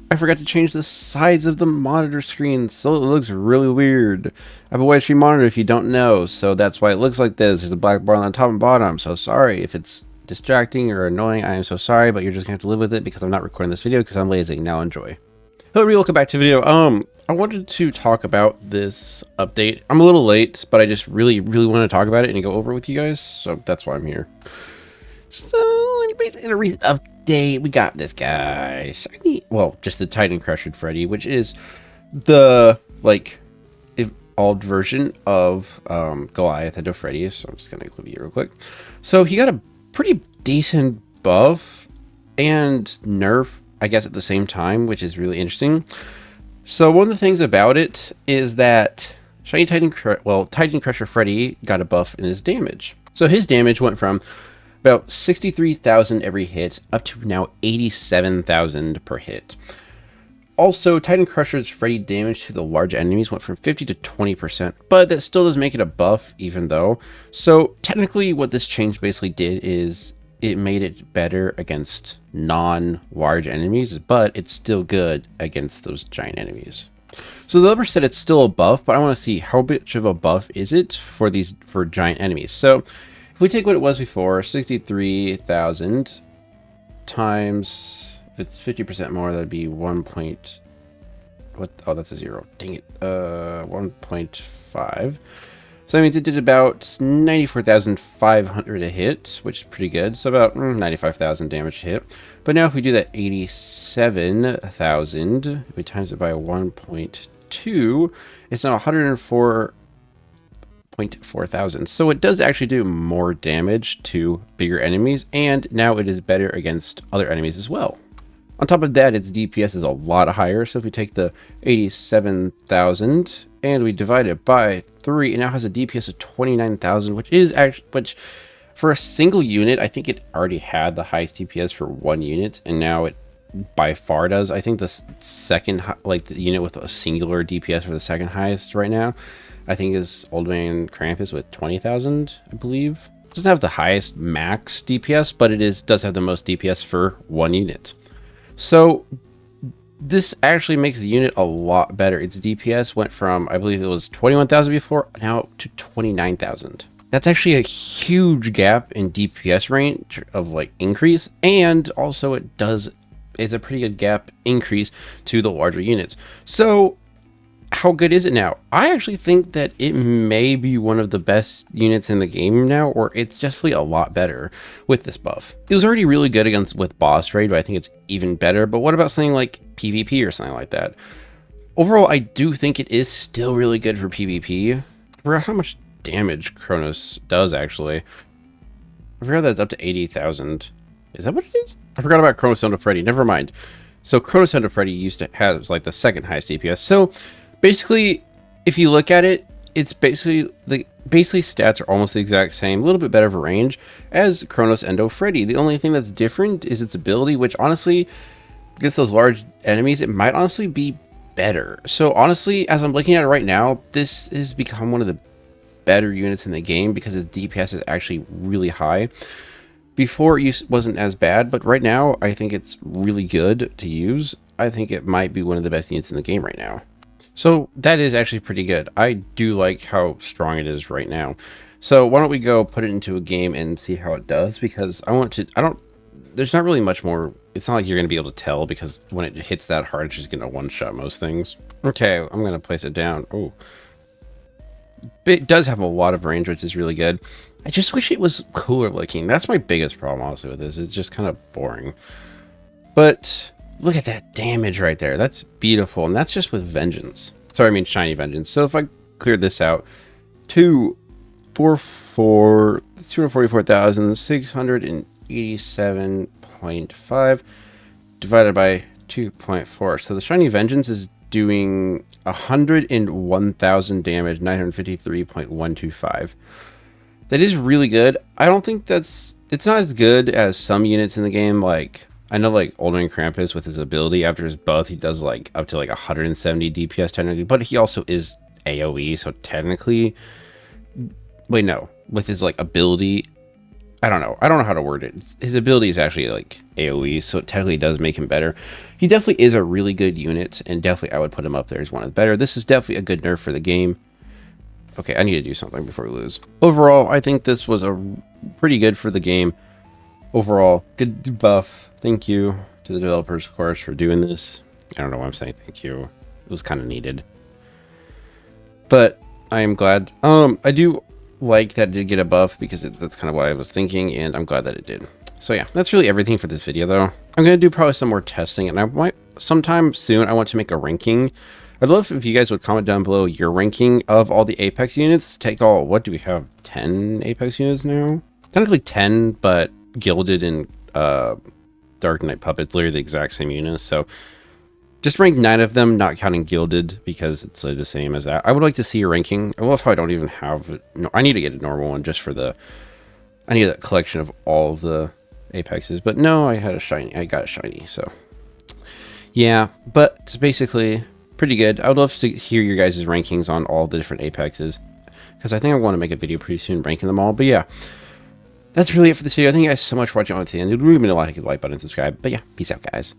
I forgot to change the size of the monitor screen, so it looks really weird. I have a widescreen monitor if you don't know, so that's why it looks like this. There's a black bar on the top and bottom, so sorry if it's distracting or annoying. I am so sorry, but you're just gonna have to live with it because I'm not recording this video because I'm lazy. Now enjoy. Hello, everybody, welcome back to the video. I wanted to talk about this update. I'm a little late, but I just really want to talk about it and go over it with you guys, so that's why I'm here. So, anyways, in a recent update, we got this guy, shiny, well, just the Titan Crusher Freddy, which is the, like, evolved version of Goliath and Freddy, so I'm just going to include it real quick. So, he got a pretty decent buff and nerf, I guess, at the same time, which is really interesting. So, one of the things about it is that Titan Crusher Freddy got a buff in his damage. So, his damage went from about 63,000 every hit up to now 87,000 per hit. Also, Titan Crusher's Freddy damage to the large enemies went from 50 to 20%, but that still does make it a buff even though. So technically what this change basically did is it made it better against non-large enemies, but it's still good against those giant enemies. So the developer said it's still a buff, but I want to see how much of a buff is it for giant enemies. So if we take what it was before, 63,000 times, if it's 50% more, that'd be 1 point, what? Oh, that's a zero. Dang it. 1.5. So that means it did about 94,500 a hit, which is pretty good. So about 95,000 damage a hit. But now if we do that 87,000, if we times it by 1.2, it's now 104,400. So it does actually do more damage to bigger enemies, and now it is better against other enemies as well. On top of that, its DPS is a lot higher. So if we take the 87,000 and we divide it by 3, it now has a DPS of 29,000, which for a single unit, I think it already had the highest DPS for one unit, and now it by far does. I think the second, like the unit with a singular DPS for the second highest right now, I think is Old Man Krampus with 20,000, I believe. It doesn't have the highest max DPS, but does have the most DPS for one unit. So this actually makes the unit a lot better. Its DPS went from, I believe it was 21,000 before, now to 29,000. That's actually a huge gap in DPS range of like increase, and also it's a pretty good gap increase to the larger units. So how good is it now? I actually think that it may be one of the best units in the game now, or it's definitely a lot better with this buff. It was already really good with boss raid, but I think it's even better. But what about something like PvP or something like that? Overall, I do think it is still really good for PvP. I forgot how much damage Kronos does actually. I forgot that's up to 80,000. Is that what it is? I forgot about Kronos Sound of Freddy. Never mind. So Kronos Sound of Freddy used to have like the second highest DPS. So basically, if you look at it, it's basically stats are almost the exact same, a little bit better of a range as Kronos Endo Freddy. The only thing that's different is its ability, which honestly, against those large enemies, it might honestly be better. So honestly, as I'm looking at it right now, this has become one of the better units in the game because its DPS is actually really high. Before it wasn't as bad, but right now I think it's really good to use. I think it might be one of the best units in the game right now. So that is actually pretty good. I do like how strong it is right now. So why don't we go put it into a game and see how it does, because there's not really much more. It's not like you're going to be able to tell, because when it hits that hard, it's just going to one-shot most things. Okay, I'm going to place it down. Oh, it does have a lot of range, which is really good. I just wish it was cooler looking. That's my biggest problem, honestly, with this. It's just kind of boring. But look at that damage right there. That's beautiful. And that's just with Vengeance. Sorry, I mean Shiny Vengeance. So if I clear this out, 244,687.5 divided by 2.4. So the Shiny Vengeance is doing 101,000 damage, 953.125. That is really good. I don't think it's not as good as some units in the game. Like, I know like Old Man Krampus with his ability after his buff, he does like up to like 170 DPS technically, but he also is AoE, so technically, wait, no, with his like ability, I don't know. I don't know how to word it. His ability is actually like AoE, so it technically does make him better. He definitely is a really good unit, and definitely I would put him up there as one of the better. This is definitely a good nerf for the game. Okay, I need to do something before we lose. Overall, I think this was a pretty good for the game. Overall, good buff. Thank you to the developers, of course, for doing this. I don't know why I'm saying thank you. It was kind of needed. But I am glad. I do like that it did get a buff because that's kind of what I was thinking, and I'm glad that it did. So yeah, that's really everything for this video though. I'm going to do probably some more testing, and I might sometime soon I want to make a ranking. I'd love if you guys would comment down below your ranking of all the Apex units. Take all, what do we have, 10 Apex units now? Technically 10, but Gilded and Dark Knight Puppet's literally the exact same units, so just rank 9 of them, not counting Gilded, because it's the same as that. I would like to see a ranking. I love how I don't even have it. No, I need to get a normal one just for the... I need that collection of all of the Apexes. But no, I had a shiny. I got a shiny, so... Yeah, but it's basically pretty good. I would love to hear your guys' rankings on all the different Apexes, because I think I want to make a video pretty soon ranking them all. But yeah, that's really it for this video. Thank you guys so much for watching on to the end. It would really mean a lot if you could like button and subscribe. But yeah, peace out, guys.